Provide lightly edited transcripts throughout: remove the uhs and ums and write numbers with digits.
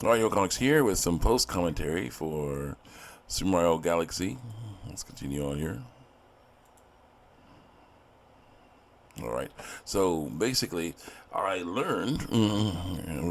Mario Comics here with some post commentary for Super Mario Galaxy. Let's continue on here. Alright, so basically, I learned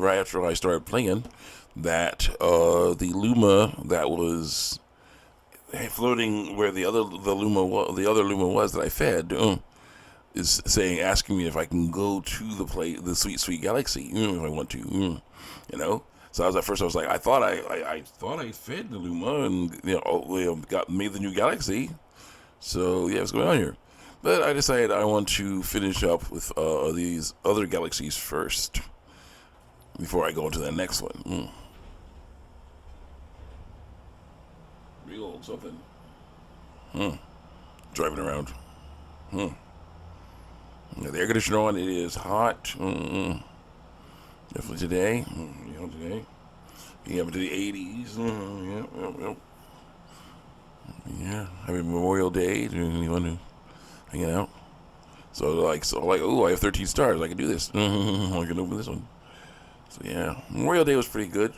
right after I started playing that the Luma that was floating where the other Luma was that I fed is asking me if I can go to the Sweet Galaxy if I want to, you know. So at first I was like, I thought I fed the Luma and made the new Galaxy. So yeah, what's going on here? But I decided I want to finish up with these other galaxies first before I go into the next one. Real old something. Driving around. The air conditioner on. It is hot. Definitely today. Today. Getting up into the 80s. Yeah. Happy Memorial Day to anyone who hanging out. Oh, I have 13 stars. I can do this. I can open this one. So yeah, Memorial Day was pretty good.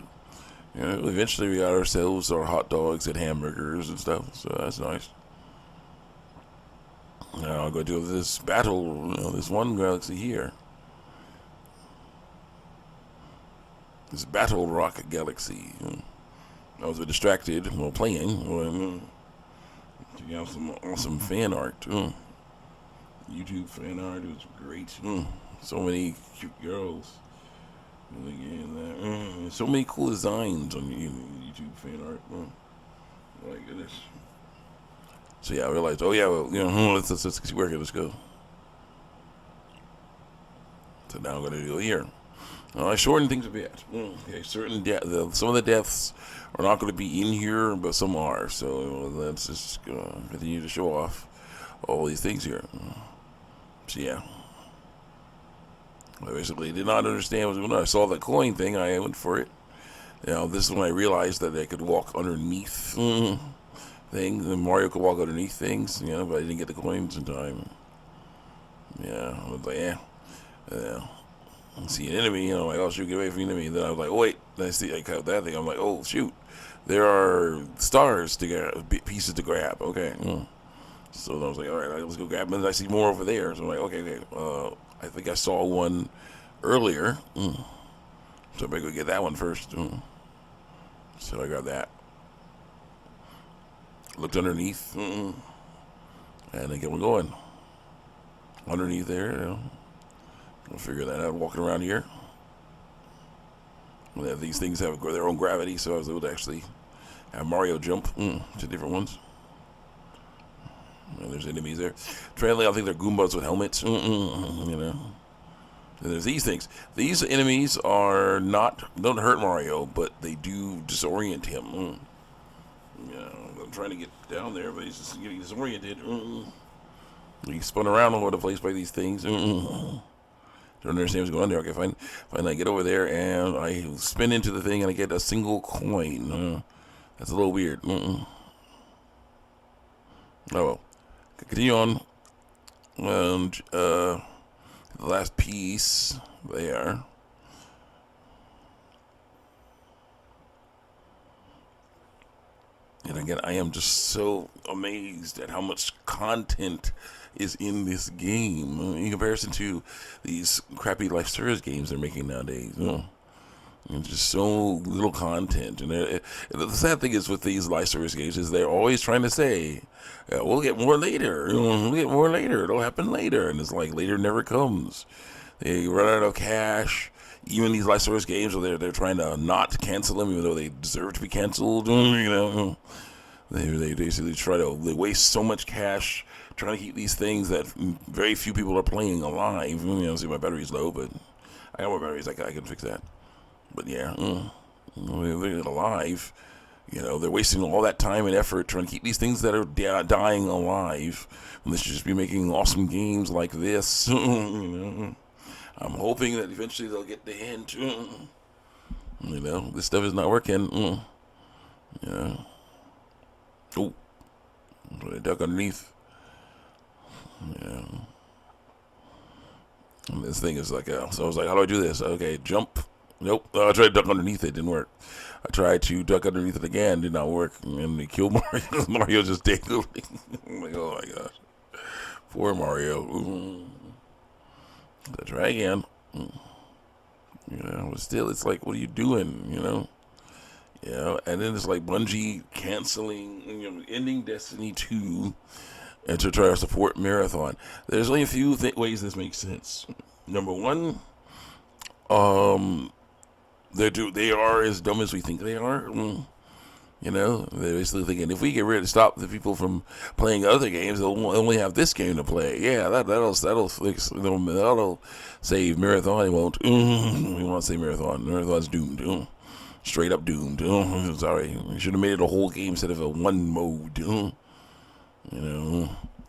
Eventually we got ourselves our hot dogs and hamburgers and stuff. So that's nice. Now I'll go do this battle. This one galaxy here. This Battle Rock Galaxy. I was distracted while playing. Checking out some awesome fan art. YouTube fan art. It was great. So many cute girls. So many cool designs on YouTube fan art. My goodness. So yeah, I realized. Oh yeah, well, let's work it. Let's go. So now I'm gonna go here. I shortened things a bit. Okay, some of the deaths are not going to be in here, but some are. So let's just continue to show off all these things here. So yeah, I basically did not understand when I saw that coin thing. I went for it. This is when I realized that I could walk underneath things, and Mario could walk underneath things. But I didn't get the coins in time. Yeah, I was like, yeah. See an enemy, like, oh shoot, get away from the enemy. And then I was like, oh wait, I cut that thing. I'm like, oh shoot, there are stars to get, pieces to grab. Okay, so I was like, all right, let's go grab them. And I see more over there. So I'm like, okay. I think I saw one earlier, so I better go get that one first. So I got that. Looked underneath, and then kept on going. Underneath there, I'll figure that out walking around here. These things have their own gravity, so I was able to actually have Mario jump to different ones. And there's enemies there. Apparently, I think they're Goombas with helmets. And there's these things. These enemies don't hurt Mario, but they do disorient him. I'm trying to get down there, but he's just getting disoriented. He spun around all over the place by these things. Don't understand what's going on there. Okay, fine. I get over there and I spin into the thing and I get a single coin. That's a little weird. Oh well. Continue on. And the last piece there. And again, I am just so amazed at how much content is in this game in comparison to these crappy Life Service games they're making nowadays. And just so little content. And the sad thing is with these Life Service games is they're always trying to say, we'll get more later. We'll get more later. It'll happen later. And it's like later never comes. They run out of cash. Even these Life Service games where they're trying to not cancel them even though they deserve to be canceled. They basically they waste so much cash trying to keep these things that very few people are playing alive. See, my battery's low, but I got more batteries. I can fix that. But yeah, they're alive. They're wasting all that time and effort trying to keep these things that are dying alive. And they should just be making awesome games like this. I'm hoping that eventually they'll get the hint. This stuff is not working. Oh, I duck underneath. And this thing is like, so I was like, how do I do this? Okay, jump, Nope. I tried to duck underneath it. Didn't work. I tried to duck underneath it again. Did not work. And they killed Mario. Mario just dangling. I'm like, oh my gosh. Poor Mario. I try again. But still, it's like, what are you doing? And then it's like Bungie canceling, ending Destiny 2 and to try to support Marathon. There's only a few ways this makes sense. Number one, they are as dumb as we think they are. They're basically thinking if we get rid of stop the people from playing other games, they'll only have this game to play. Yeah, that'll fix. That'll save Marathon. It won't. We won't say Marathon. Marathon's doomed. Straight up doomed. Sorry, we should have made it a whole game instead of a one mode.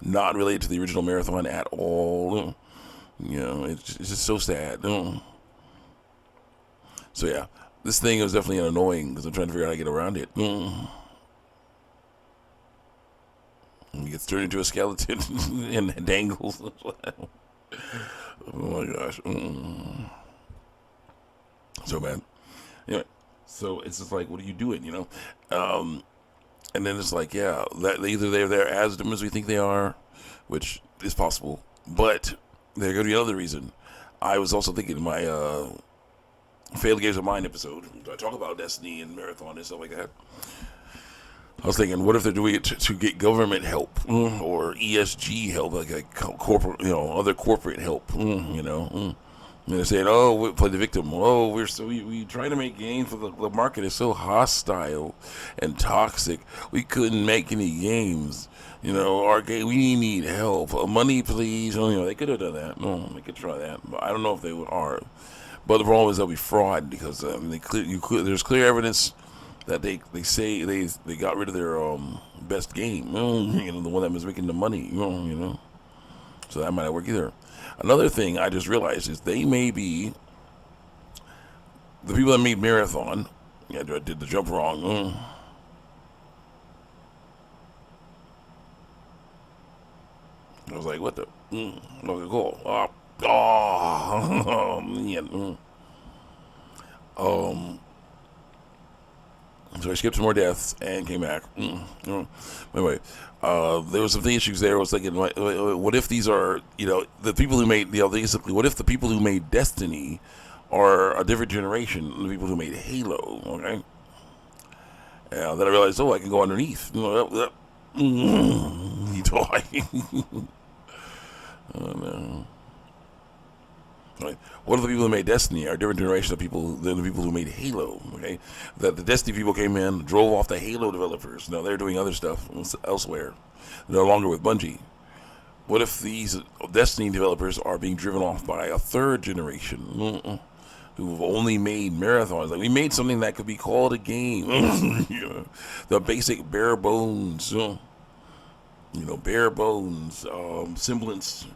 Not related to the original Marathon at all. It's just so sad. So yeah, this thing is definitely annoying because I'm trying to figure out how to get around it. He gets turned into a skeleton and dangles. Oh my gosh. So bad. Anyway, so it's just like, what are you doing, And then it's like, yeah, that either they're as dumb as we think they are, which is possible, but there could be another reason. I was also thinking in my Failed Games of Mine episode, I talk about Destiny and Marathon and stuff like that. I was thinking, what if they're doing it to get government help or ESG help, like corporate, other corporate help, And they're saying, "Oh, we play the victim. Oh, we try to make games, but the market is so hostile and toxic. We couldn't make any games. Our game. We need help. Money, please." They could have done that. No, they could try that. But I don't know if they are. But the problem is they'll be fraud because there's clear evidence that they say they got rid of their best game. The one that was making the money. So that might not work either. Another thing I just realized is they may be the people that made Marathon. Yeah, I did the jump wrong. I was like, what the? Okay, cool. Yeah. So I skipped some more deaths and came back. Anyway, there was some issues there. I was thinking, what if these are, the people who made, basically, what if the people who made Destiny are a different generation than the people who made Halo, okay? And then I realized, I can go underneath. You die. Oh, no. Right. What if the people who made Destiny are a different generation of people than the people who made Halo? Okay, that the Destiny people came in, drove off the Halo developers. Now they're doing other stuff elsewhere. They're no longer with Bungie. What if these Destiny developers are being driven off by a third generation who've only made marathons? Like, we made something that could be called a game. The basic bare bones, bare bones semblance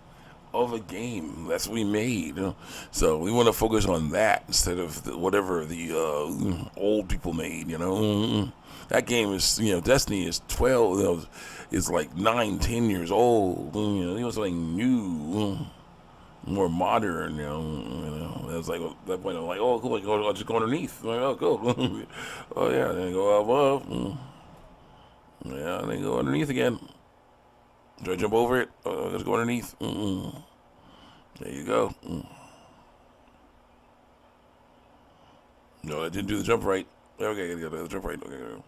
of a game. That's what we made. So we want to focus on that instead of whatever the old people made. That game is, Destiny is 12. Is like 9, 10 years old. They want something new, more modern. It's like at that point I'm like, oh, cool. I'll just go underneath. I'm like, oh, cool. Oh yeah, then go above. Yeah, and then go underneath again. Do I jump over it? Let's go underneath. There you go. No, I didn't do the jump right. Okay, I got the jump right. Okay.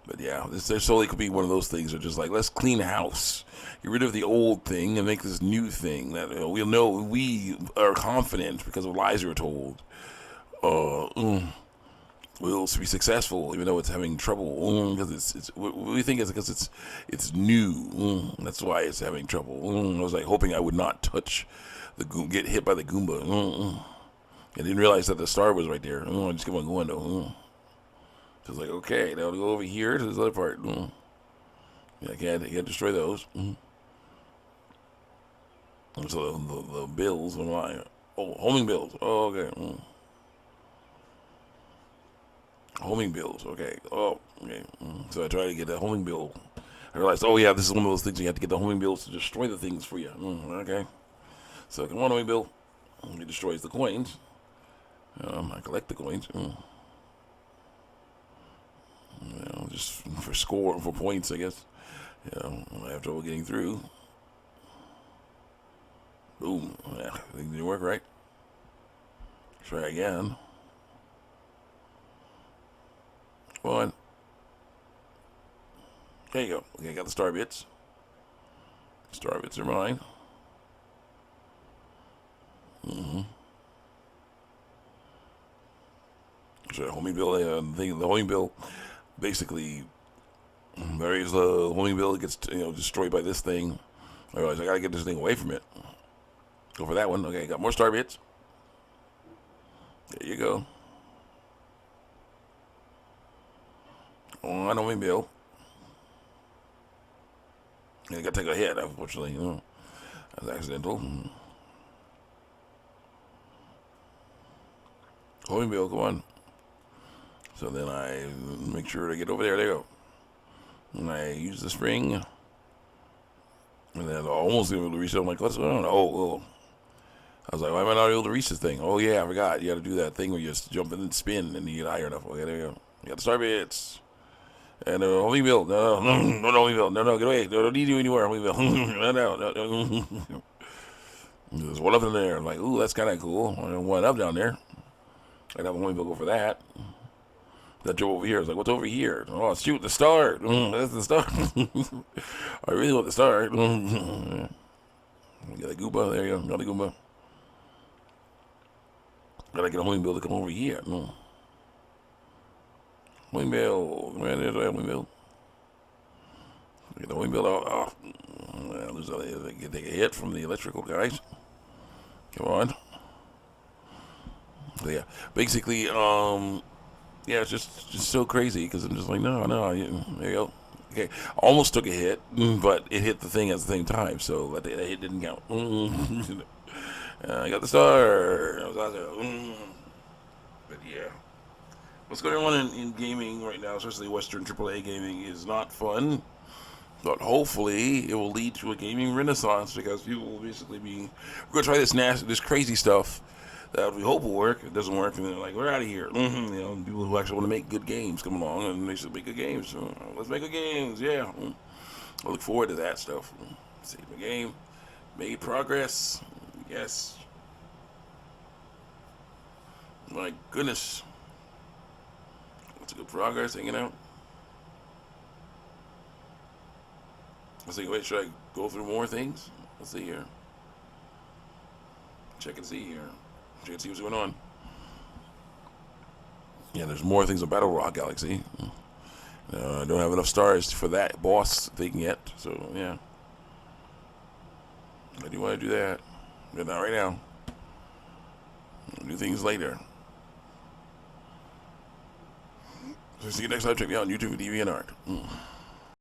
But yeah, this solely could be one of those things that just like, let's clean house. Get rid of the old thing and make this new thing that we'll know we are confident because of lies we were told. Will be successful, even though it's having trouble because we think it's because it's new. That's why it's having trouble. I was like hoping I would not touch get hit by the Goomba. I didn't realize that the star was right there. I just kept on going though. So I was like, okay, now to go over here to this other part. Yeah, I can't destroy those. So the bills, what am I? Oh, homing bills. Oh, okay. Homing bills, okay. Oh, okay. So I tried to get that homing bill. I realized, oh yeah, this is one of those things you have to get the homing bills to destroy the things for you. Okay. So come on, homing bill. He destroys the coins. I collect the coins. Just for points, I guess. I have trouble getting through. Boom. Yeah, I think it didn't work right. Try again. Come on. There you go. Okay, got the star bits. Star bits are mine. So the homing bill, the homing bill, basically, varies the homing bill gets destroyed by this thing. I realize I gotta get this thing away from it. Go for that one. Okay, got more star bits. There you go. On homing bill. I gotta take a hit, unfortunately. That's accidental. Homing bill, come on. So then I make sure to get over there. There you go. And I use the spring. And then I almost able to reach it. I'm like, what's going on? Oh. I was like, why am I not able to reach this thing? Oh, yeah, I forgot. You got to do that thing where you just jump in and spin and you get higher enough. Okay, there you go. You got the star bits. And homing bill. No, homing bill. No, get away. No, don't need you anywhere. Homing bill. No. There's one up in there. I'm like, ooh, that's kind of cool. One up down there. I'd have a homing bill go for that. That drove over here. I was like, what's over here? Oh, shoot, the star. That's the star. I really want the star. Got a Goomba. There you go. Got a Goomba. Gotta get a homing bill to come over here. Homing bill. Man, there's a homing bill. Get the homing bill out. Take a hit from the electrical guys. Come on. So yeah, basically, yeah, it's just so crazy because I'm just like, no, there you go. Okay, almost took a hit, but it hit the thing at the same time, so that hit didn't count. I got the star. But yeah, what's going on in gaming right now, especially Western AAA gaming, is not fun. But hopefully, it will lead to a gaming renaissance because people will basically be, we're gonna try this crazy stuff that we hope will work. It doesn't work, and they're like, we're out of here. People who actually want to make good games come along, and they should make good games. So, let's make good games, yeah. I look forward to that stuff. Save the game, made progress, yes. My goodness, what's a good progress hanging out? I was thinking, wait, should I go through more things? Let's see here. Check and see here. Check and see what's going on. Yeah, there's more things on Battle Rock Galaxy. I don't have enough stars for that boss thing yet, so yeah. I do want to do that, but not right now. I'll do things later. So see you next time. Check me out on YouTube, TV, and Art.